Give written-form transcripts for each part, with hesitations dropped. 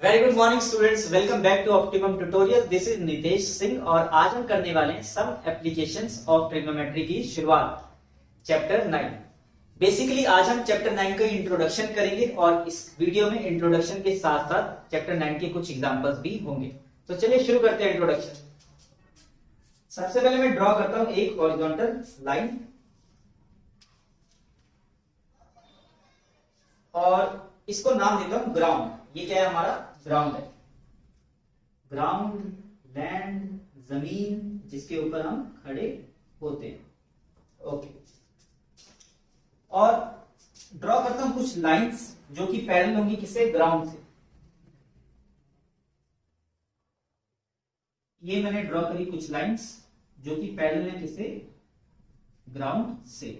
Very good morning students, welcome back to optimum tutorial. This is Nitesh Singh और आज हम करने वाले हैं सम एप्लीकेशंस ऑफ ट्रिग्नोमेट्री की शुरुआत, चैप्टर 9। बेसिकली आज हम चैप्टर 9 का इंट्रोडक्शन करेंगे और इस वीडियो में इंट्रोडक्शन के साथ साथ चैप्टर 9 के कुछ एग्जांपल्स भी होंगे। तो चलिए शुरू करते हैं इंट्रोडक्शन। सबसे पहले मैं ड्रॉ करता हूं एक हॉरिजॉन्टल लाइन और इसको नाम देता हूं ग्राउंड। ये क्या है? हमारा ग्राउंड है। ग्राउंड, लैंड, जमीन जिसके ऊपर हम खड़े होते हैं। ओके, और ड्रॉ करता हूं कुछ लाइंस जो कि पैरेलल होंगी किससे? ग्राउंड से। ये मैंने ड्रॉ करी कुछ लाइंस जो कि पैरेलल है किससे? ग्राउंड से।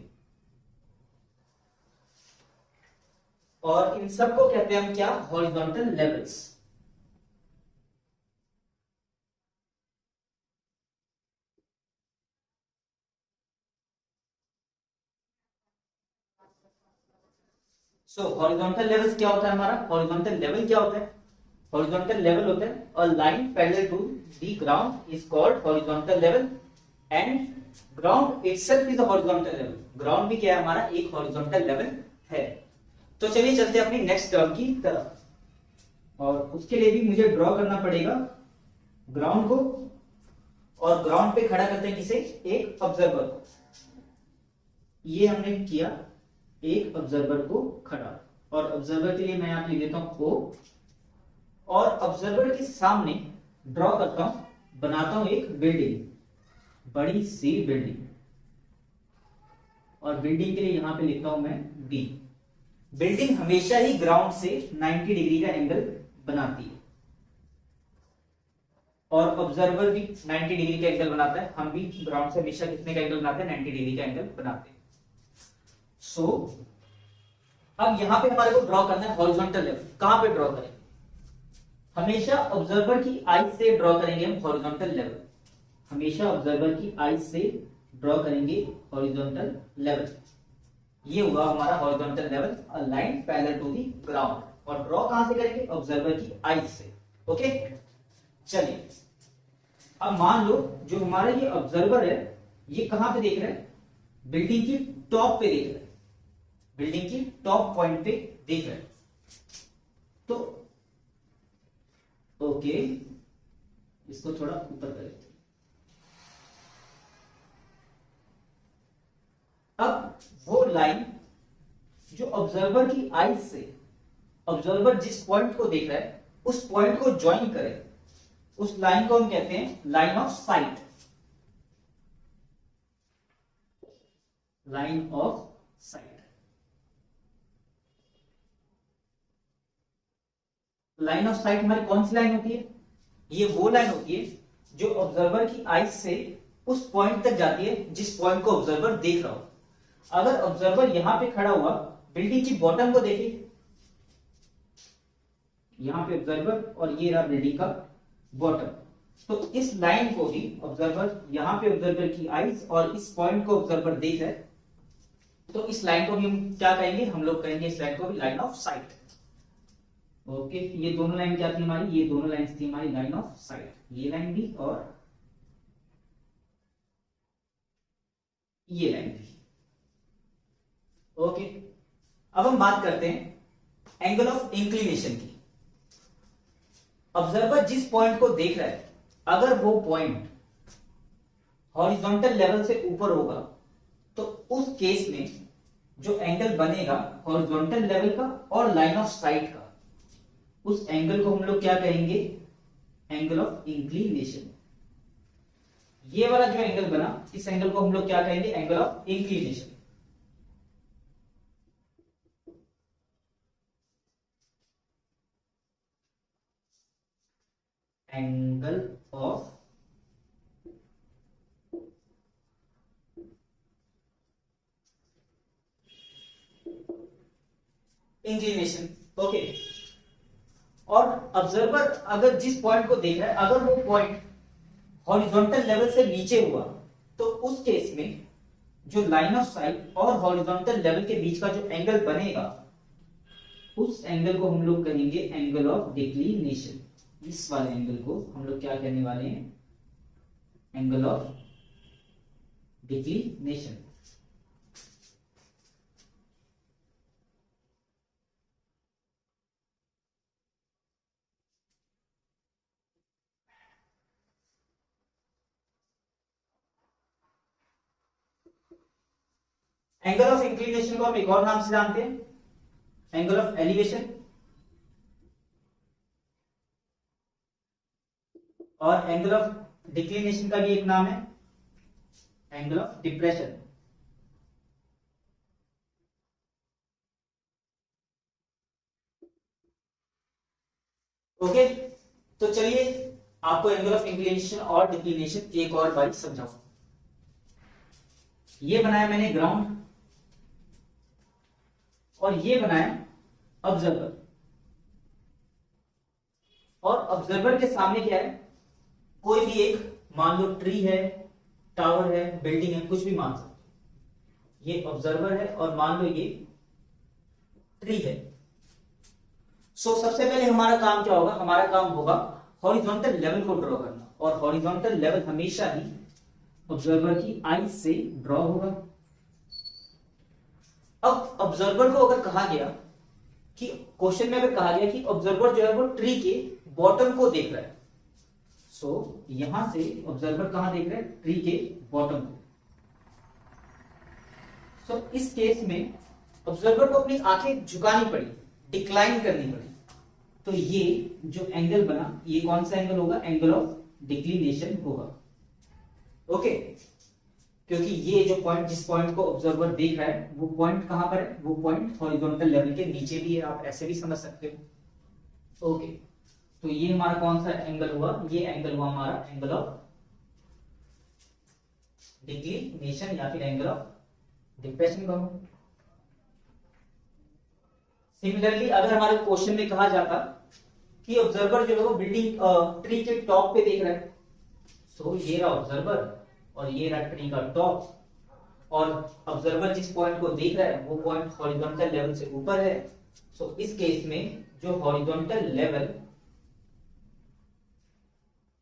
और इन सबको कहते हैं हम क्या? Horizontal levels. सो हॉरिजॉन्टल लेवल्स क्या होता है हमारा? हॉरिजॉन्टल लेवल क्या होता है? हॉरिजॉन्टल लेवल होता है a line parallel to the ground is called horizontal level and ground itself is a horizontal level. Ground भी क्या है हमारा? एक हॉरिजॉन्टल लेवल है। तो चलिए चलते हैं अपनी नेक्स्ट टर्म की तरफ, और उसके लिए भी मुझे ड्रॉ करना पड़ेगा ग्राउंड को, और ग्राउंड पे खड़ा करते हैं किसे? एक ऑब्जर्वर को। ये हमने किया, एक ऑब्जर्वर को खड़ा, और ऑब्जर्वर के लिए मैं यहां लिख देता हूं O, और ऑब्जर्वर के सामने ड्रॉ करता हूं, बनाता हूं एक बिल्डिंग, बड़ी सी बिल्डिंग, और बिल्डिंग के लिए यहां पे लिखता हूं मैं B। बिल्डिंग हमेशा ही ग्राउंड से 90 डिग्री का एंगल बनाती है, और ऑब्जर्वर भी 90 डिग्री का एंगल बनाता है। हम भी ग्राउंड से हमेशा कितने का एंगल बनाते हैं? 90 डिग्री का एंगल बनाते हैं। सो अब यहां पे हमारे को ड्रॉ करना है हॉरिजॉन्टल लेवल। कहां पे ड्रॉ करें? हमेशा ऑब्जर्वर की आई से ड्रॉ करेंगे हम हॉरिजॉन्टल लेवल। हमेशा ऑब्जर्वर की आई से ड्रॉ करेंगे हॉरिजॉन्टल लेवल। ये हुआ हमारा horizontal level, a line parallel to the ground. और ड्रॉ कहां से करेंगे? ऑब्जर्वर की आई से। ओके, चलिए अब मान लो जो हमारा ये ऑब्जर्वर है ये कहां पे देख रहा है? बिल्डिंग की टॉप पे देख रहा है, बिल्डिंग की टॉप पॉइंट पे देख रहा है। तो ओके, इसको थोड़ा ऊपर करें। अब वो लाइन जो ऑब्जर्वर की आई से, ऑब्जर्वर जिस पॉइंट को देख रहा है उस पॉइंट को ज्वाइन करे, उस लाइन को हम कहते हैं line of site. Line of site. Line of site हमारी कौन सी लाइन होती है? ये वो लाइन होती है जो ऑब्जर्वर की आई से उस पॉइंट तक जाती है जिस पॉइंट को ऑब्जर्वर देख रहा हो। अगर ऑब्जर्वर यहां पे खड़ा हुआ, बिल्डिंग की बॉटम को देखे, यहां पे ऑब्जर्वर और ये रहा बिल्डिंग का बॉटम, तो इस लाइन को ही ऑब्जर्वर, यहां पे ऑब्जर्वर की आईज और इस पॉइंट को ऑब्जर्वर देख रहा है, तो इस लाइन को भी हम क्या कहेंगे? हम लोग कहेंगे इस लाइन को भी लाइन ऑफ साइट। ओके, ये दोनों लाइन क्या थी हमारी? ये दोनों लाइन थी हमारी लाइन ऑफ साइट। ये लाइन भी और ये लाइन भी। ओके, अब हम बात करते हैं एंगल ऑफ इंक्लिनेशन की। ऑब्जर्वर जिस पॉइंट को देख रहा है, अगर वो पॉइंट हॉरिजॉन्टल लेवल से ऊपर होगा तो उस केस में जो एंगल बनेगा हॉरिजॉन्टल लेवल का और लाइन ऑफ साइट का, उस एंगल को हम लोग क्या कहेंगे? Angle of inclination. ये वाला जो एंगल बना, इस एंगल को हम लोग क्या कहेंगे? Angle of inclination. Angle of inclination. Okay, और ऑब्जर्वर अगर जिस पॉइंट को देख रहा है, अगर वो पॉइंट हॉरिजॉन्टल लेवल से नीचे हुआ तो उस केस में जो लाइन ऑफ साइट और हॉरिजॉन्टल लेवल के बीच का जो एंगल बनेगा उस एंगल को हम लोग कहेंगे एंगल ऑफ डिक्लिनेशन। इस वाले एंगल को हम लोग क्या कहने वाले हैं, angle of declination. Angle of inclination को हम एक और नाम से जानते हैं, एंगल ऑफ एलिवेशन, और एंगल ऑफ डिक्लिनेशन का भी एक नाम है एंगल ऑफ डिप्रेशन। ओके, तो चलिए आपको एंगल ऑफ इंक्लिनेशन और डिक्लिनेशन एक और बार समझाऊं। ये बनाया मैंने ग्राउंड और ये बनाया ऑब्जर्वर, और ऑब्जर्वर के सामने क्या है, कोई भी एक, मान लो ट्री है, टावर है, बिल्डिंग है, कुछ भी मान सकते। ये ऑब्जर्वर है और मान लो ये ट्री है। सो सबसे पहले हमारा काम क्या होगा, हमारा काम होगा हॉरिजॉन्टल लेवल को ड्रॉ करना, और हॉरिजॉन्टल लेवल हमेशा ही ऑब्जर्वर की आई से ड्रॉ होगा। अब ऑब्जर्वर को अगर कहा गया कि क्वेश्चन में अगर कहा गया कि ऑब्जर्वर जो है वो ट्री के बॉटम को देख रहा है, सो यहां से ऑब्जर्वर कहां देख रहा है, ट्री के बॉटम को। सो इस केस में ऑब्जर्वर को अपनी आंखें झुकानी पड़ी, डिक्लाइन करनी पड़ी। तो ये जो एंगल बना, ये कौन सा एंगल होगा, एंगल ऑफ डिक्लिनेशन होगा। ओके, क्योंकि ये जो पॉइंट, जिस पॉइंट को ऑब्जर्वर देख रहा है, वो पॉइंट कहां पर है, वो पॉइंट हॉरिजॉन्टल लेवल के नीचे भी है, आप ऐसे भी समझ सकते हो। ओके, तो ये हमारा कौन सा एंगल हुआ, ये एंगल हुआ हमारा एंगल ऑफ डिक्लिनेशन या फिर एंगल ऑफ डिप्रेशन कहो। सिमिलरली अगर हमारे क्वेश्चन में कहा जाता कि ऑब्जर्वर जो है वो बिल्डिंग ट्री के टॉप पे देख रहा है, सो ये रहा ऑब्जर्वर और ये रहा ट्री का टॉप, और ऑब्जर्वर जिस पॉइंट को देख रहा है वो पॉइंट हॉरिजॉन्टल लेवल से ऊपर है। सो इस केस में जो हॉरिजॉन्टल लेवल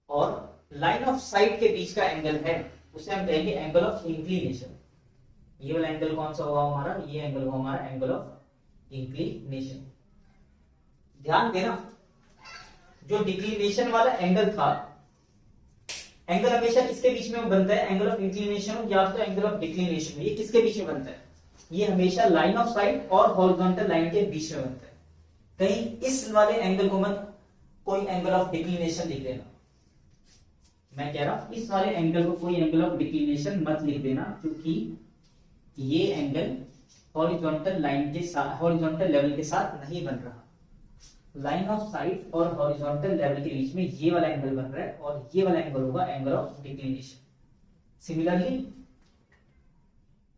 और लाइन ऑफ साइट के बीच का एंगल है उसे हम कहेंगे एंगल ऑफ इंक्लिनेशन। ये वाला एंगल कौन सा हुआ हमारा, ये एंगल हुआ हमारा एंगल ऑफ इंक्लिनेशन। ध्यान देना, जो डिक्लिनेशन वाला एंगल था, एंगल हमेशा किसके बीच में बनता है, एंगल ऑफ इंक्लिनेशन या तो एंगल ऑफ डिक्लिनेशन, ये किसके बीच में बनता है, ये हमेशा लाइन ऑफ साइट और हॉरिजॉन्टल लाइन के बीच में बनता है। कहीं इस वाले एंगल को मत कोई एंगल ऑफ डिक्लिनेशन लिख देना, मैं कह रहा हूं इस वाले एंगल को कोई एंगल ऑफ डिक्लिनेशन मत लिख देना, क्योंकि ये एंगल हॉरिजॉन्टल लाइन के साथ, हॉरिजॉन्टल लेवल के साथ नहीं बन रहा। लाइन ऑफ साइट और हॉरिजॉन्टल लेवल के बीच में ये वाला एंगल बन रहा है और ये वाला एंगल होगा angle of declination. Similarly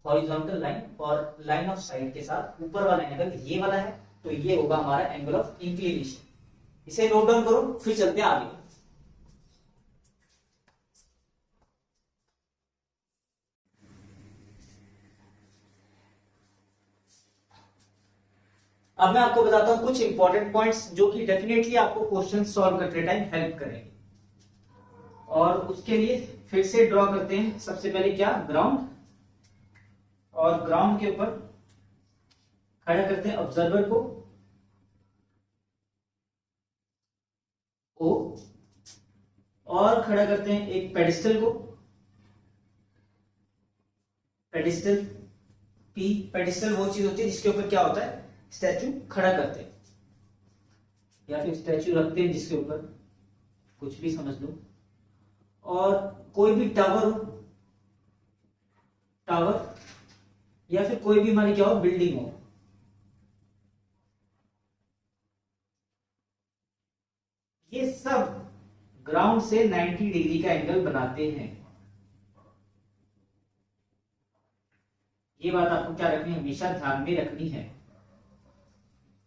horizontal line और लाइन ऑफ साइट के साथ ऊपर वाला एंगल ये वाला है, तो ये होगा हमारा एंगल ऑफ इंक्लिनेशन। इसे नोट डाउन करो, फिर चलते हैं आगे। अब मैं आपको बताता हूं कुछ इंपॉर्टेंट पॉइंट्स जो कि डेफिनेटली आपको क्वेश्चन सॉल्व करते टाइम हेल्प करेंगे। और उसके लिए फिर से ड्रॉ करते हैं। सबसे पहले क्या, ग्राउंड, और ग्राउंड के ऊपर खड़ा करते हैं ऑब्जर्वर को ओ, और खड़ा करते हैं एक पेडिस्टल को, पेडिस्टल पी। पेडिस्टल वो चीज होती है जिसके ऊपर क्या होता है, स्टैचू खड़ा करते हैं या फिर स्टैचू रखते हैं जिसके ऊपर, कुछ भी समझ लो। और कोई भी टावर हो, टावर या फिर कोई भी हमारी क्या हो, बिल्डिंग हो, ये सब ग्राउंड से 90 डिग्री का एंगल बनाते हैं। ये बात आपको क्या रखनी है, हमेशा ध्यान में रखनी है।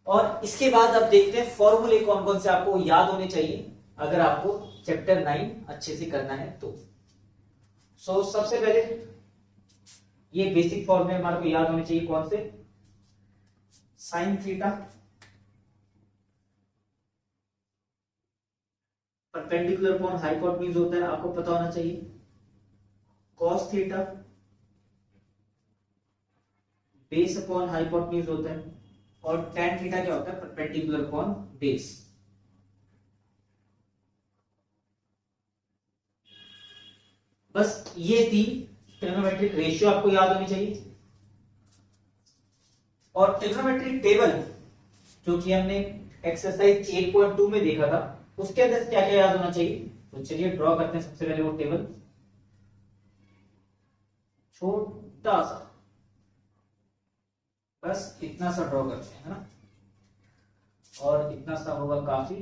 और इसके बाद अब देखते हैं फॉर्मूले कौन कौन से आपको याद होने चाहिए अगर आपको चैप्टर 9 अच्छे से करना है तो। सबसे पहले ये बेसिक फॉर्मूले हमारे को याद होने चाहिए, कौन से? Sine theta perpendicular upon hypotenuse होता है, आपको पता होना चाहिए। Cos theta base upon hypotenuse होता है, और tan थीटा क्या होता है? Perpendicular upon base. बस ये थी ट्रिग्नोमेट्रिक रेशियो, आपको याद होनी चाहिए। और ट्रिग्नोमेट्रिक टेबल जो कि हमने एक्सरसाइज 8.2 में देखा था, उसके अंदर क्या क्या याद होना चाहिए? तो चलिए ड्रॉ करते हैं सबसे पहले वो टेबल। छोटा सा, बस इतना सा ड्रॉ करते हैं, है ना? और इतना सा होगा काफी।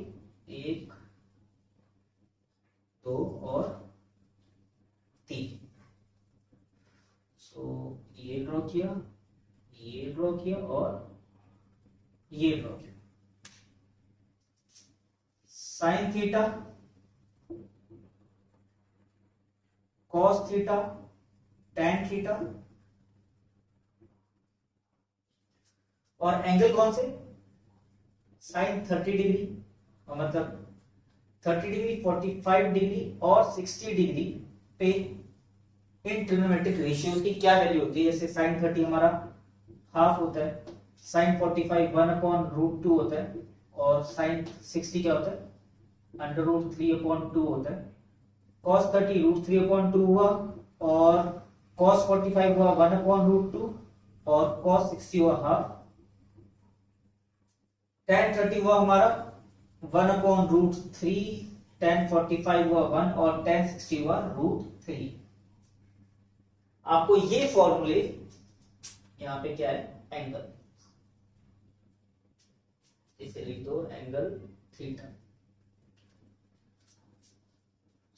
1 2 और 3। सो ये ड्रॉ किया, ये ड्रॉ किया और ये ड्रॉ किया। Sine theta, cos theta, tan theta, और एंगल कौन से? साइन 30 डिग्री, और मतलब 30 डिग्री, 45 डिग्री और 60 डिग्री पे इन ट्रिग्नोमेट्रिक रेशियोज की क्या वैल्यू होती है? जैसे साइन 30 हमारा हाफ होता है, साइन 45 1/√2 होता है, और साइन 60 क्या होता है? √3/2 होता है। cos 30 √3/2 हुआ, और cos 45 हुआ 1/√2, और cos 60 हुआ हाफ। tan 30 हुआ हमारा 1/√3, tan 45 हुआ 1, और tan 60 हुआ √3। आपको ये फॉर्मूले, यहां पे क्या है? एंगल, इसे लिख दो एंगल थीटा।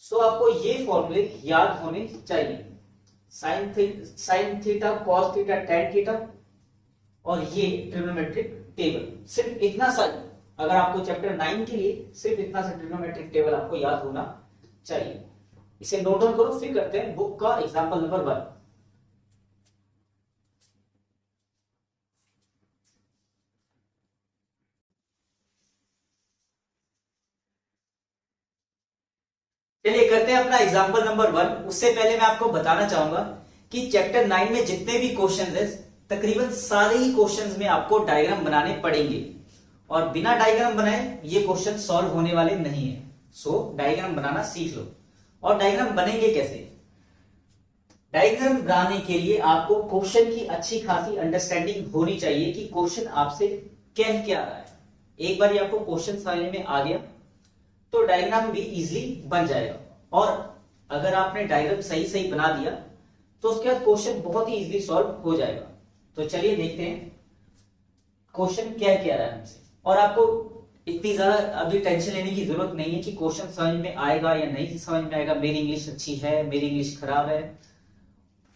सो आपको ये फॉर्मूले याद होने चाहिए। Sine theta, cos theta, tan theta, और ये ट्रिग्नोमेट्रिक टेबल। सिर्फ इतना सा, अगर आपको चैप्टर 9 के लिए सिर्फ इतना सा ट्रिग्नोमेट्रिक टेबल आपको याद होना चाहिए। इसे नोट डाउन करो, फिर करते हैं बुक का एग्जांपल नंबर 1। चलिए करते हैं अपना एग्जांपल नंबर 1। उससे पहले मैं आपको बताना चाहूंगा कि चैप्टर 9 में जितने भी क्वेश्चंस हैं, तकरीबन सारे ही क्वेश्चंस में आपको डायग्राम बनाने पड़ेंगे, और बिना डायग्राम बनाए ये क्वेश्चन सॉल्व होने वाले नहीं है। सो डायग्राम बनाना सीख लो। और डायग्राम बनेंगे कैसे? डायग्राम बनाने के लिए आपको क्वेश्चन की अच्छी खासी अंडरस्टैंडिंग होनी चाहिए कि क्वेश्चन आपसे कह क्या रहा है। एक बार आपको क्वेश्चन समझ में आ गया तो डायग्राम भी इजीली बन जाएगा, और अगर आपने डायग्राम सही सही बना दिया तो उसके बाद क्वेश्चन बहुत ही इजीली सॉल्व हो जाएगा। तो चलिए देखते हैं क्वेश्चन क्या कह रहा है हमसे। और आपको इतनी ज्यादा अभी टेंशन लेने की जरूरत नहीं है कि क्वेश्चन समझ में आएगा या नहीं समझ में आएगा, मेरी इंग्लिश अच्छी है, मेरी इंग्लिश खराब है,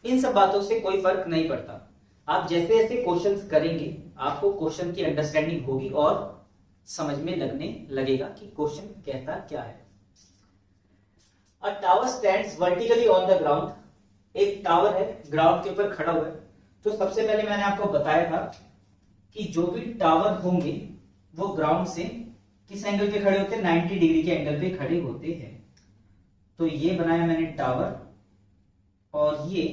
इन सब बातों से कोई फर्क नहीं पड़ता। आप जैसे जैसे क्वेश्चंस करेंगे आपको क्वेश्चन की अंडरस्टैंडिंग होगी और समझ में लगने लगेगा कि क्वेश्चन कहता क्या है। अ tower stands vertically on the ground. एक टावर है, ग्राउंड के ऊपर खड़ा हुआ है। तो सबसे पहले मैंने आपको बताया था कि जो भी टावर होंगे वो ग्राउंड से किस एंगल पे खड़े होते हैं? 90 डिग्री के एंगल पे खड़े होते हैं। तो ये बनाया मैंने टावर, और ये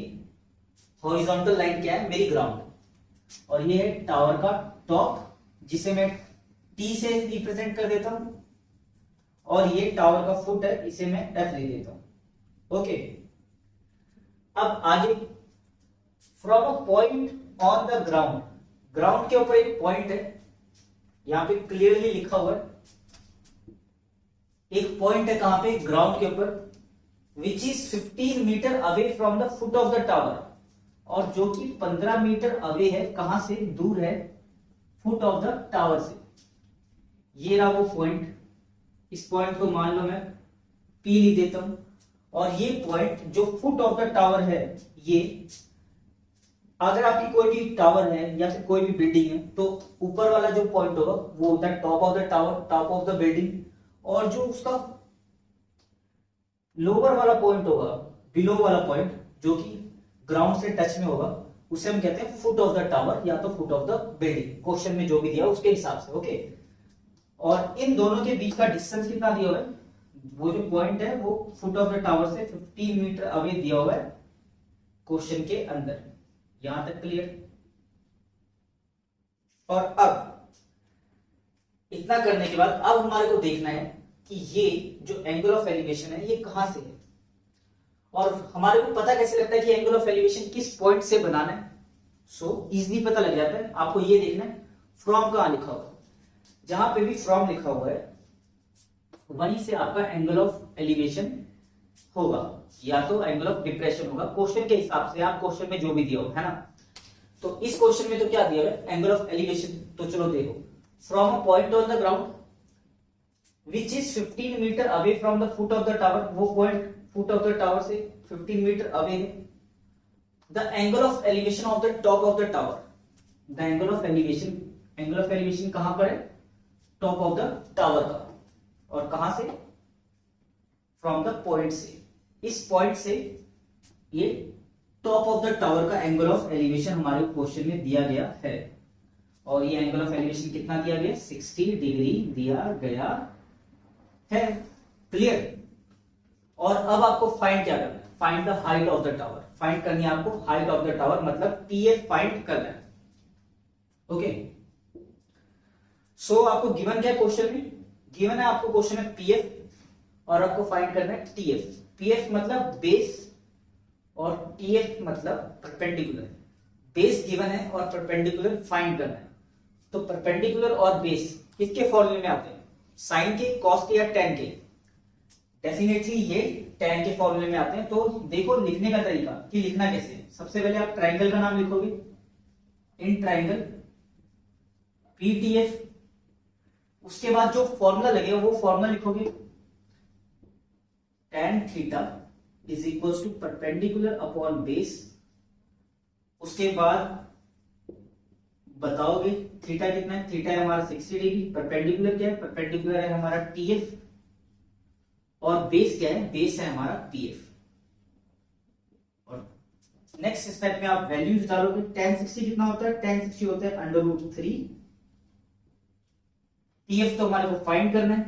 हॉरिजॉन्टल लाइन क्या है? मेरी ग्राउंड, और ये है टावर का टॉप, जिसे मैं T से रिप्रेजेंट कर देता हूं, और ये टावर का फुट है, इसे मैं F ले देता हूं। ओके, अब आगे, from a point on the ground, ground के ऊपर एक पॉइंट है, यहां पे क्लियरली लिखा हुआ है एक पॉइंट है, कहां पे? ग्राउंड के ऊपर, which is 15 metre away from the foot of the tower, और जो कि 15 मीटर अवे है, कहां से? दूर है फुट ऑफ द टावर से। ये रहा वो पॉइंट, इस पॉइंट को मान लो मैं P लिख देता हूं, और ये पॉइंट जो फुट ऑफ द टावर है, ये अगर आपकी कोई भी टावर है या फिर कोई भी बिल्डिंग है तो ऊपर वाला जो पॉइंट होगा वो होता है top of the tower, top of the building, और जो उसका लोअर वाला पॉइंट होगा, बिलो वाला पॉइंट, जो कि ग्राउंड से टच में होगा उसे हम कहते हैं फुट ऑफ द टावर या तो foot of the building, question में जो भी दिया उसके हिसाब से। ओके, और इन दोनों के बीच का डिस्टेंस कितना दिया हुआ है, वो जो पॉइंट है वो फुट ऑफ द टावर से 15 मीटर अवे दिया हुआ है क्वेश्चन के अंदर। यहां तक क्लियर। और अब इतना करने के बाद अब हमारे को देखना है कि ये जो एंगल ऑफ एलिवेशन है ये कहां से है, और हमारे को पता कैसे लगता है कि एंगल ऑफ एलिवेशन किस पॉइंट से बनाना है। सो इजीली पता लग जाता है। आपको ये देखना है फ्रॉम कहां लिखा हुआ है, जहां पे भी फ्रॉम लिखा हुआ है वहीं से आपका एंगल ऑफ एलिवेशन होगा या तो एंगल ऑफ डिप्रेशन होगा, क्वेश्चन के हिसाब से, आप क्वेश्चन में जो भी दिया हो, है ना। तो इस क्वेश्चन में तो क्या दिया है, एंगल ऑफ एलिवेशन। तो चलो देखो, from a point on the ground which is 15 metre away from the foot of the tower, वो point foot of the tower से 15 मीटर अवे है। The angle of elevation of the top of the tower, the angle of elevation कहां पर है, top of the tower का, और कहां से, फ्रॉम द पॉइंट से, इस पॉइंट से ये टॉप ऑफ द टावर का एंगल ऑफ एलिवेशन हमारे क्वेश्चन में दिया गया है। और ये एंगल ऑफ एलिवेशन कितना दिया गया, 60 डिग्री दिया गया है। क्लियर। और अब आपको फाइंड क्या करना है, find the height of the tower, find करनी है आपको हाइट ऑफ द टावर, मतलब पीएफ फाइंड करना है। ओके, सो आपको गिवन क्या है क्वेश्चन में, गिवन है आपको क्वेश्चन में पीएफ, और आपको फाइंड करना है टीएफ। पीएफ मतलब बेस और टीएफ मतलब परपेंडिकुलर। बेस गिवन है और परपेंडिकुलर फाइंड करना है। तो परपेंडिकुलर और बेस किसके फॉर्मूले में आते हैं, साइन के, कॉस के या टेन के। डेफिनेटली ये टेन के फॉर्मूले में आते हैं। तो देखो लिखने का तरीका कि लिखना कैसे है। सबसे पहले आप ट्राइंगल का नाम लिखोगे, इन ट्राइंगल पीटीएफ, उसके बाद जो फॉर्मूला लगेगा वो फॉर्मूला लिखोगे, tan theta is equal to perpendicular upon base. उसके बाद बताओगे थीटा कितना है, थीटा है हमारा 60 डिग्री, परपेंडिकुलर क्या है, परपेंडिकुलर है हमारा टीएफ, और बेस क्या है, बेस है हमारा पीएफ। और नेक्स्ट स्टेप में आप वैल्यूज डालोगे। tan 60 कितना होता है, tan 60 होता है √3। पीएफ तो हमारे को फाइंड करना है,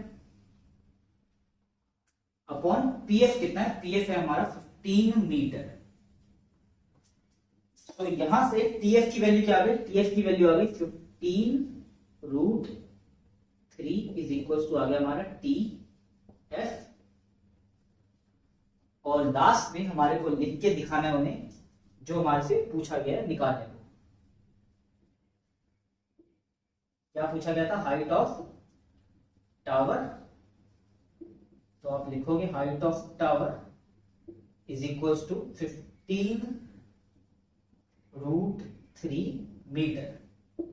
अपॉन पीएफ कितना है, पीएफ है हमारा 15 मीटर। तो यहां से टीएफ की वैल्यू क्या आ गई, टीएफ की वैल्यू आ गई 15√3 इज इक्वल टू आ गया हमारा टीएफ। और लास्ट में हमारे को लिख के दिखाना है उन्हें जो हमारे से पूछा गया है निकालने को। क्या पूछा गया था, हाइट ऑफ टावर। तो आप लिखोगे height of tower is equal to 15√3 metre.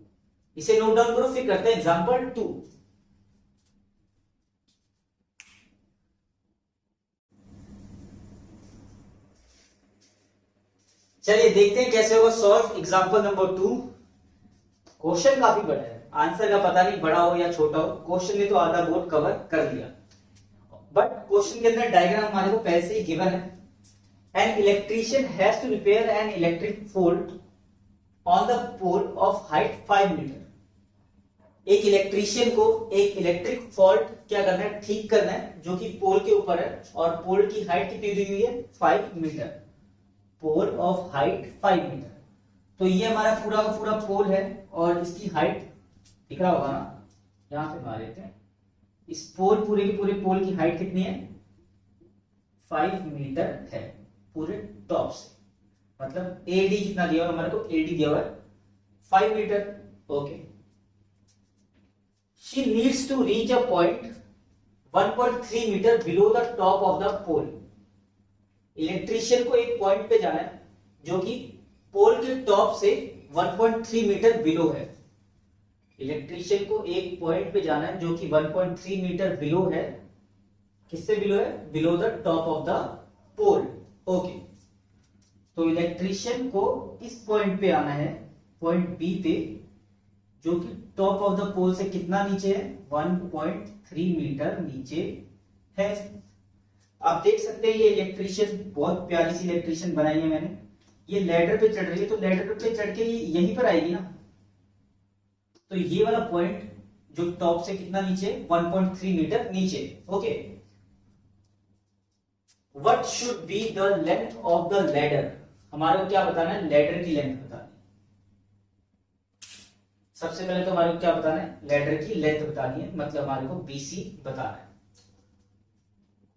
इसे नोट डाउन करो, फिर करते हैं एग्जांपल 2। चलिए देखते हैं कैसे होगा सॉल्व एग्जांपल नंबर 2। क्वेश्चन काफी बड़ा है, आंसर का पता नहीं बड़ा हो या छोटा हो। क्वेश्चन ने तो आधा बोर्ड कवर कर दिया, बट क्वेश्चन के अंदर डायग्राम हमारे को पहले से ही गिवन है। An electrician has to repair an electric fault on the pole of height 5 metre. एक इलेक्ट्रीशियन को एक इलेक्ट्रिक फॉल्ट क्या करना है, ठीक करना है, जो कि पोल के ऊपर है, और पोल की हाइट कितनी दी हुई है, 5 metre. Pole of height 5 metre. तो ये हमारा पूरा का पूरा पोल है, और इसकी हाइट दिख रहा होगा ना, यहां से बना लेते हैं। इस पोल, पूरे के पूरे पोल की हाइट कितनी है, 5 मीटर है पूरे टॉप से। मतलब एडी कितना दिया हुआ हमारे को, एडी दिया हुआ है 5 metre. Okay, she needs to reach a point 1.3 metre below the top of the pole. Electrician को एक पॉइंट पे जाना है जो कि पोल के टॉप से 1.3 मीटर बिलो है। इलेक्ट्रीशियन को एक पॉइंट पे जाना है जो कि 1.3 मीटर बिलो है। किससे बिलो है, below the top of the pole. Okay, तो इलेक्ट्रीशियन को इस पॉइंट पे आना है, पॉइंट बी पे, जो कि टॉप ऑफ द पोल से कितना नीचे है, 1.3 मीटर नीचे है। आप देख सकते हैं ये इलेक्ट्रीशियन, बहुत प्यारी सी इलेक्ट्रीशियन बनाई है मैंने। ये लैडर पे चढ़ रही है, तो लैडर पे चढ़ के ये यहीं पर आएगी ना, तो ये वाला पॉइंट जो टॉप से कितना नीचे, 1.3 मीटर नीचे। Okay, what should be the length of the ladder, हमारे को क्या बताना है, लैडर की लेंथ बतानी है। सबसे पहले तो हमारे को क्या बताना है, लैडर की लेंथ बतानी है, मतलब हमारे को बीसी बताना है।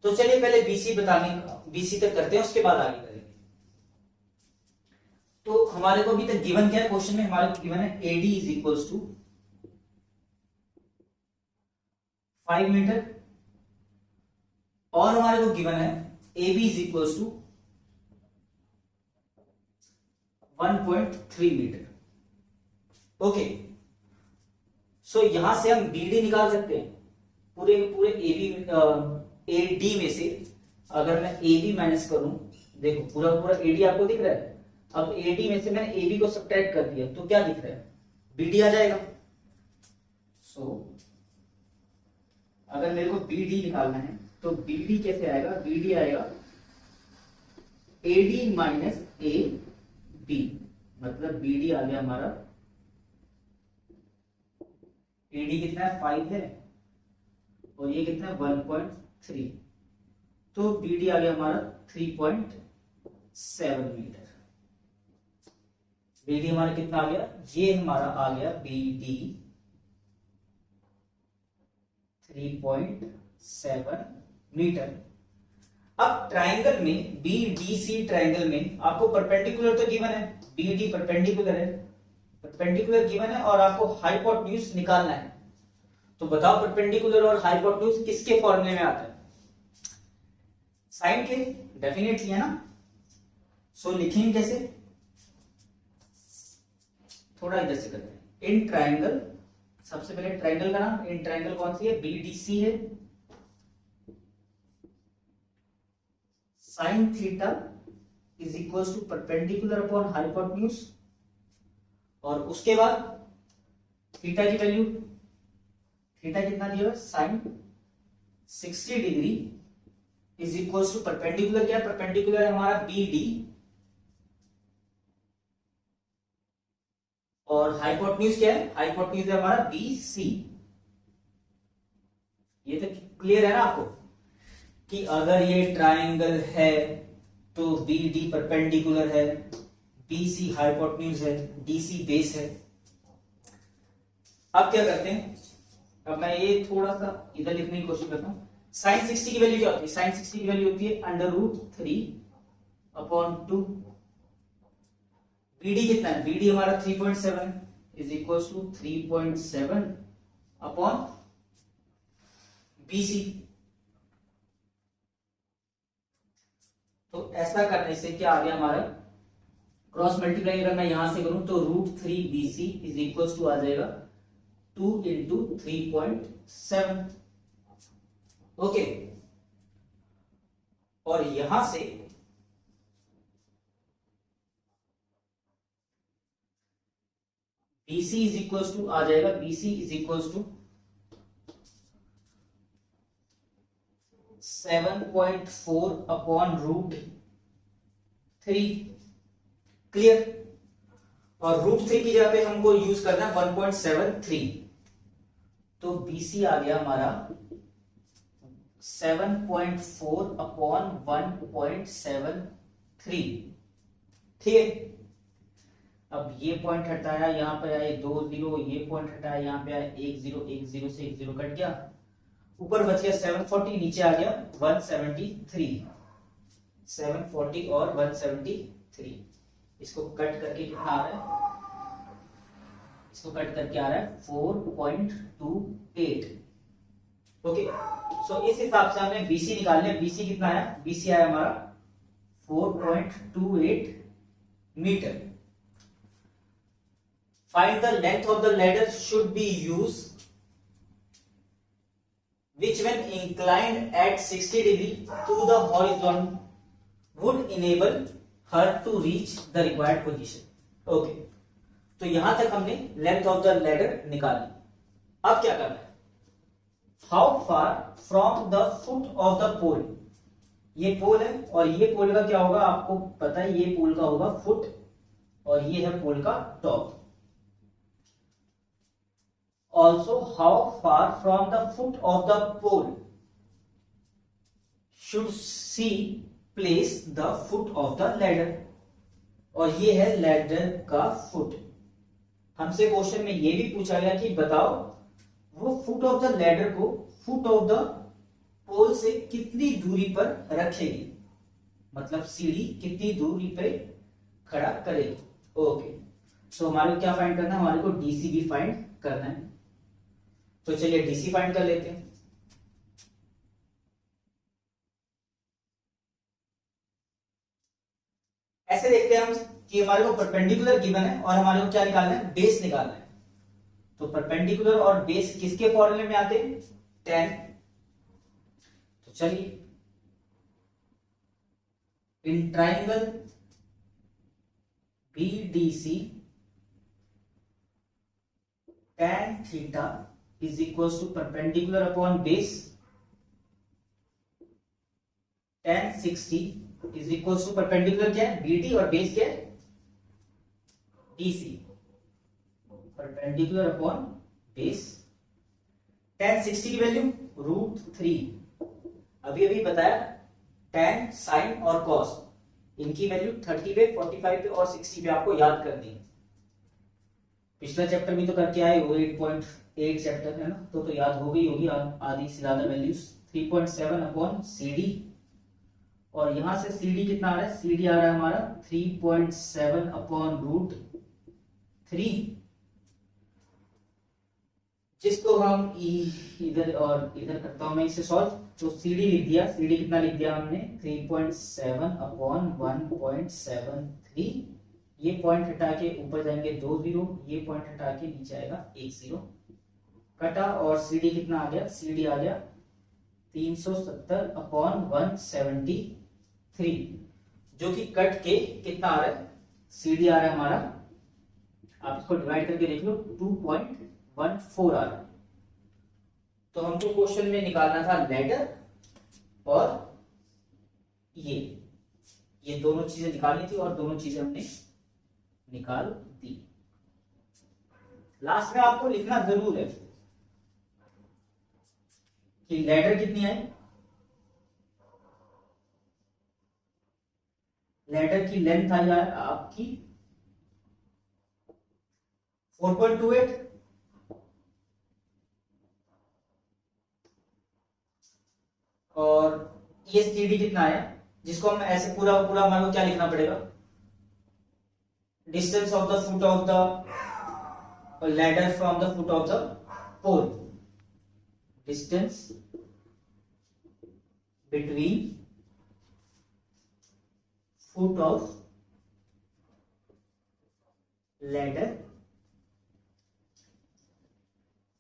तो चलिए पहले बीसी तक करते हैं, उसके बाद आगे करेंगे। तो हमारे को अभी तक गिवन क्या है, क्वेश्चन में हमारे को गिवन है AD is equals to 5 metre, और हमारे को गिवन है AB is equals to 1.3 metre. Okay, so यहां से हम BD निकाल सकते हैं, पूरे पूरे AD में से अगर मैं AB माइनस करूं, देखो पूरा पूरा AD आपको दिख रहा है, अब AD में से मैंने AB को सब्ट्रैक्ट कर दिया तो क्या दिख रहा है, BD आ जाएगा। सो अगर मेरे को BD निकालना है तो BD कैसे आएगा, BD आएगा AD माइनस AB, मतलब BD आ गया हमारा, AD कितना है 5 है, और ये कितना है 1.3, तो BD आ गया हमारा 3.7 मीटर। BD हमारा कितना आ गया, ये हमारा आ गया BD 3.7 मीटर। अब ट्राइंगल में BDC ट्राइंगल में आपको परपेंडिकुलर तो गिवन है, BD परपेंडिकुलर है, परपेंडिकुलर गिवन है, और आपको हाइपोटेन्यूज निकालना है। तो बताओ परपेंडिकुलर और हाइपोटेन्यूज किसके फॉर्मूले में आता है, साइन के, डेफिनेटली है ना। सो लिखेंगे कैसे, थोड़ा इधर से करते हैं। इन ट्राइंगल, सबसे पहले ट्राइंगल का नाम, इन ट्राइंगल कौन सी है, BDC है, sine theta is equals to perpendicular upon hypotenuse, और उसके बाद थीटा की वैल्यू, थीटा कितना दिया है, sine 60 degree is equals to perpendicular, क्या परपेंडिकुलर है हमारा BD, और हाइपोटेन्यूज क्या है, हाइपोटेन्यूज है हमारा BC। ये तो क्लियर है ना आपको कि अगर ये ट्राइंगल है तो BD परपेंडिकुलर है, BC हाइपोटेन्यूज है, DC बेस है। अब क्या करते हैं, अब मैं ये थोड़ा सा इधर लिखने की कोशिश करता हूं। साइन 60 की वैल्यू क्या होती है, साइन 60 की वैल्यू होती है √3/2। BD कितना है, BD हमारा 3.7 है, is equal to 3.7 upon BC। तो ऐसा करने से क्या आ गया हमारा, क्रॉस मल्टीप्लाई अगर मैं यहां से करूं तो √3BC इज इक्वल टू आ जाएगा 2 इंटू 3.7। ओके, और यहां से BC इज इक्वल टू आ जाएगा, BC is equal to 7.4 upon √3। Clear, और √3 की जगह पे हमको यूज करना है 1.73, तो BC आ गया हमारा 7.4 अपॉन 1.73। ठीक है, अब ये पॉइंट हटाया, यहां पर आए 2 0, ये पॉइंट हटाया, यहां पे आया 1 0, 1 0 से 1 0 कट गया, ऊपर बच गया 740, नीचे आ गया 173, 740 और 173। इसको कट करके कितना आ रहा है, इसको कट करके आ रहा है 4.28। ओके, सो इस हिसाब से हमने BC निकालने, BC कितना आया, BC आया हमारा 4.28 metre. Find the length of the ladder should be used which when inclined at 60 degree to the horizon would enable her to reach the required position. Okay, तो यहां तक हमने लेंथ ऑफ द लैडर निकाली। अब क्या करना है, how far from the foot of the pole, ये पोल है और ये पोल का क्या होगा आपको पता है, ये पोल का होगा फुट और ये है पोल का top. Also how far from the foot of the pole should she place the foot of the ladder, और ये है लैडर का फुट। हमसे क्वेश्चन में ये भी पूछा गया कि बताओ वो फुट ऑफ द लैडर को फुट ऑफ द पोल से कितनी दूरी पर रखेगी, मतलब सीढ़ी कितनी दूरी पे खड़ा करेगी। ओके, सो हमारे को क्या फाइंड करना है, हमारे को डीसी भी फाइंड करना है। तो चलिए डीसी फाइंड कर लेते हैं। ऐसे देखते हैं हम कि हमारे को परपेंडिकुलर गिवन है और हमारे को क्या निकालना है, बेस निकालना है। तो परपेंडिकुलर और बेस किसके फॉर्मूले में आते हैं, tan। तो चलिए, in triangle BDC tan theta is equal to perpendicular upon base tan 60 is equal to perpendicular क्या है BD और बेस क्या है DC, perpendicular upon base. tan 60 की वैल्यू √3, अभी अभी बताया tan साइन और cos इनकी वैल्यू 30 पे 45 पे और 60 पे आपको याद कर दी। पिछला चैप्टर भी तो करके आए वो 8.8 चैप्टर है ना, तो याद हो गई होगी आधी से ज्यादा वैल्यूज। 3.7 अपॉन CD, और यहां से CD कितना आ रहा है, CD आ रहा है हमारा 3.7 अपॉन √3, जिसको हम इधर और इधर करता हूं मैं इसे सॉल्व। तो CD लिख दिया, CD कितना लिख दिया हमने 3.7 अपॉन 1.73, ये पॉइंट हटा के ऊपर जाएंगे 2 जीरो, ये पॉइंट हटा के नीचे आएगा 1 जीरो, कटा और CD कितना आ गया, CD आ गया 370 अपॉन 173, जो कि कट के कितना आ रहा है, CD आ रहा है हमारा, आप इसको डिवाइड करके देख लो 2.14 आ रहा है। तो हमको क्वेश्चन में निकालना था लैडर और ये दोनों चीजें निकालनी थी और दोनों चीजें हमने निकाल दी। लास्ट में आपको लिखना जरूर है कि लैडर कितनी है, लैडर की लेंथ आ जाए आपकी 4.28, और ये CD कितना है, जिसको हम ऐसे पूरा पूरा हमारे को क्या लिखना पड़ेगा, distance of the foot of the ladder from the foot of the pole, distance between foot of ladder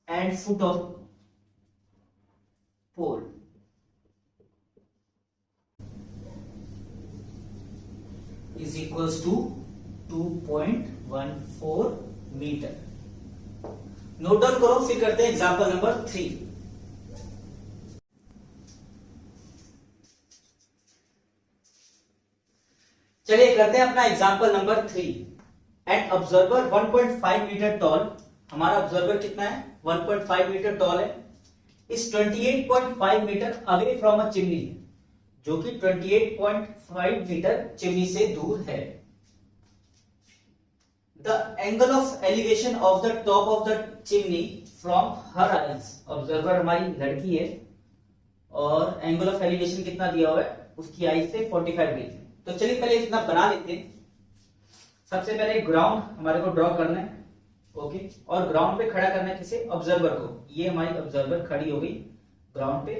and foot of pole is equals to 2.14 metre. Note down करो, फिर करते हैं एग्जांपल नंबर 3। चलिए करते हैं अपना example number 3। An observer 1.5 metre tall, हमारा observer कितना है 1.5 मीटर टॉल है, is 28.5 metre away from a chimney, जो कि 28.5 मीटर चिमनी से दूर है। The angle of elevation of the top of the chimney from her eyes, observer हमारी लड़की है और एंगल ऑफ एलिवेशन कितना दिया हुआ है, उसकी आईज से 45 डिग्री। तो चलिए पहले इतना बना लेते हैं। सबसे पहले ग्राउंड हमारे को ड्रॉ करना है, ओके, और ग्राउंड पे खड़ा करना है किसे, ऑब्जर्वर को। ये हमारी ऑब्जर्वर खड़ी हो गई ग्राउंड पे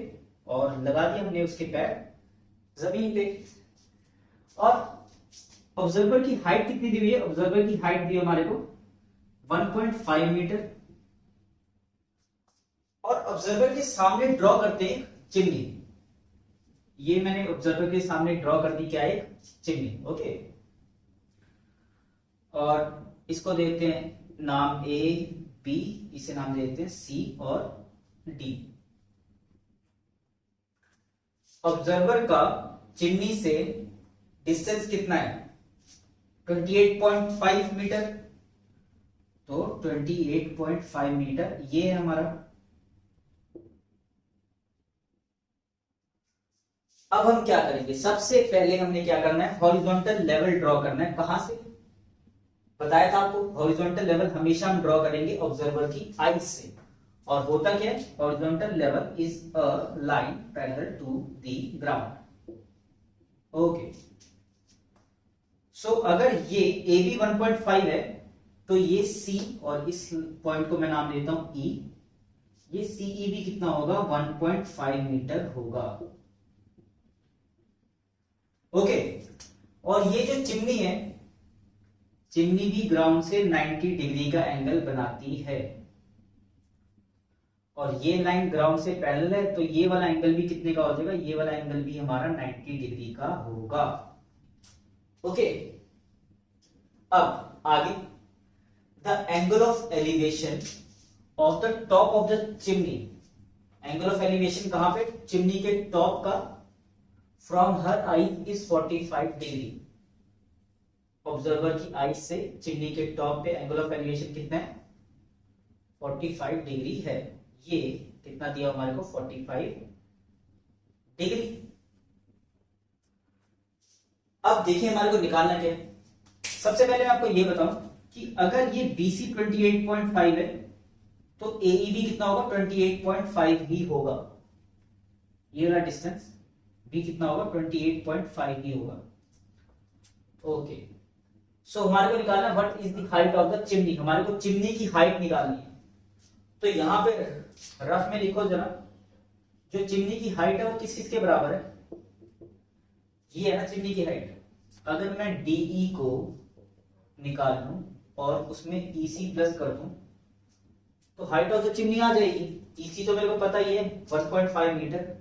और लगा दिया हमने उसके पैर जमीन पे। और ऑब्जर्वर की हाइट कितनी दी हुई है, ऑब्जर्वर की हाइट दी है हमारे को 1.5 मीटर, और ऑब्जर्वर के सामने ड्रॉ करते हैं चिमनी। ये मैंने ऑब्जर्वर के सामने ड्रॉ कर दी क्या है, चिमनी, ओके। और इसको देते हैं नाम A B, इसे नाम देते हैं C और D। ऑब्जर्वर का चिमनी से डिस्टेंस कितना है 28.5 मीटर, तो 28.5 मीटर ये है हमारा। अब हम क्या करेंगे, सबसे पहले हमने क्या करना है, हॉरिजॉन्टल लेवल ड्रॉ करना है। कहां से बताया था आपको, हॉरिजॉन्टल लेवल हमेशा हम ड्रॉ करेंगे ऑब्जर्वर की आईज से। और होता क्या है, horizontal level is a line parallel to the ground. Okay, so अगर ये ए बी 1.5 है तो ये सी, और इस पॉइंट को मैं नाम देता हूं ई, ये सीई भी कितना होगा 1.5 मीटर होगा। ओके, और ये जो चिमनी है, चिमनी भी ग्राउंड से 90 डिग्री का एंगल बनाती है, और ये लाइन ग्राउंड से पैरेलल है, तो ये वाला एंगल भी कितने का हो जाएगा, ये वाला एंगल भी हमारा 90 डिग्री का होगा। ओके, अब आगे, the angle of elevation of the top of the chimney, angle of elevation कहां पे, चिमनी के टॉप का, from her I is 45 degree. Observer की आई से चिमनी के टॉप पे एंगल ऑफ एलिवेशन कितना है 45 डिग्री है। ये कितना दिया हमारे को 45 डिग्री। अब देखिए हमारे को निकालना क्या है। सबसे पहले मैं आपको ये बताऊं कि अगर ये BC 28.5 है तो AE भी कितना होगा 28.5 ही होगा। ये वाला डिस्टेंस भी कितना होगा 28.5 ही होगा। ओके, सो हमारे को निकालना what is the height of the chimney, हमारे को चिमनी की हाइट निकालनी है। तो यहां पे रफ में लिखो जरा, जो चिमनी की हाइट है वो किस किसके बराबर है, ये है ना चिमनी की हाइट। अगर मैं DE को निकाल लूं और उसमें EC प्लस कर दूं तो हाइट ऑफ द चिमनी आ जाएगी। EC तो मेरे को पता ही है 1.5 मीटर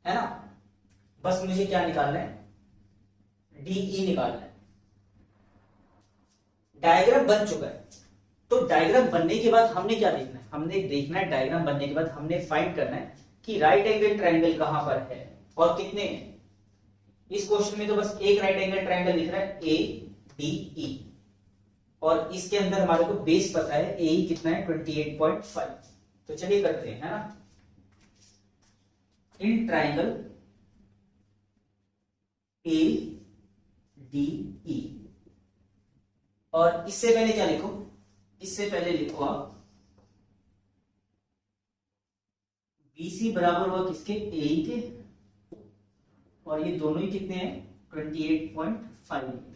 है ना, बस मुझे क्या निकालना है DE निकालना है। डायग्राम बन चुका है, तो डायग्राम बनने के बाद हमने क्या देखना है, हमने देखना है डायग्राम बनने के बाद हमने फाइंड करना है कि राइट एंगल ट्रायंगल कहां पर है और कितने हैं। इस क्वेश्चन में तो बस एक राइट एंगल ट्रायंगल दिख रहा है ADE, और इसके अंदर हमारे को बेस पता है AE कितना है 28.5। तो चलिए करते हैं, है ना। इन ट्रायंगल ADE, और इससे पहले क्या लिखो, इससे पहले लिखो आप BC बराबर हुआ किसके AE के, और ये दोनों ही कितने हैं 28.5 मीटर।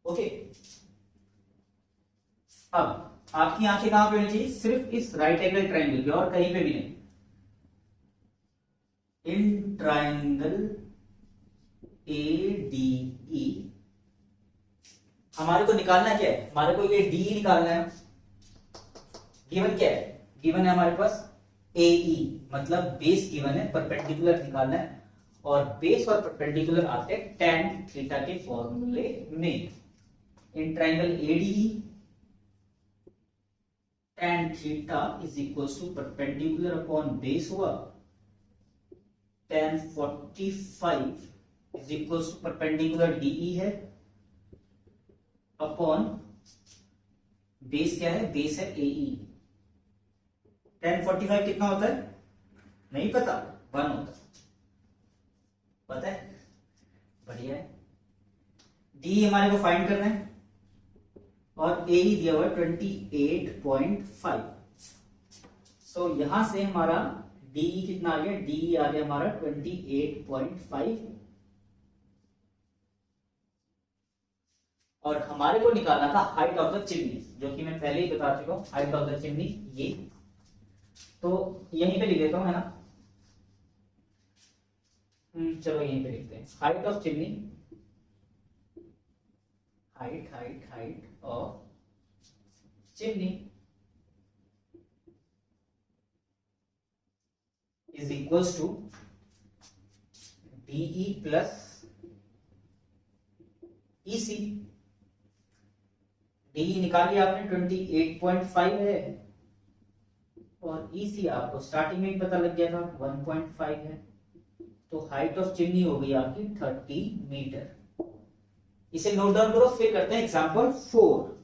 ओके, अब आपकी आंखें कहां पे होनी चाहिए, सिर्फ इस राइट एंगल ट्रायंगल पे और कहीं पे भी नहीं। इन ट्रायंगल ADE हमारे को निकालना क्या है, हमारे को ये DE निकालना है। गिवन क्या है, गिवन है हमारे पास AE, मतलब बेस गिवन है, परपेंडिकुलर निकालना है, और बेस और परपेंडिकुलर आते हैं tan थीटा के फॉर्मूले में। In triangle ADE tan theta is equal to perpendicular upon base हुआ tan 45 is equal to perpendicular DE है अपॉन बेस क्या है, बेस है AE। tan 45 कितना होता है नहीं पता, 1 होता है, पता है, बढ़िया है। DE हमारे को फाइंड करना है और AE दिया हुआ 28.5। सो यहां से हमारा DE कितना आ गया, DE आ गया हमारा 28.5, और हमारे को निकालना था हाइट ऑफ द चिमनी, जो कि मैं पहले ही बता चुका हूं। हाइट ऑफ द चिमनी ये, तो यहीं पे लिख देता हूं, है ना। चलो यहीं पे लिखते हैं, height of chimney, height height height of chimney is equals to DE plus EC। DE निकाल लिया आपने 28.5 है, और EC आपको स्टार्टिंग में ही पता लग गया था 1.5 है। तो हाइट ऑफ चिमनी हो गई आपकी 30 मीटर। इसे नोट डाउन करो, फिर करते हैं एग्जांपल 4।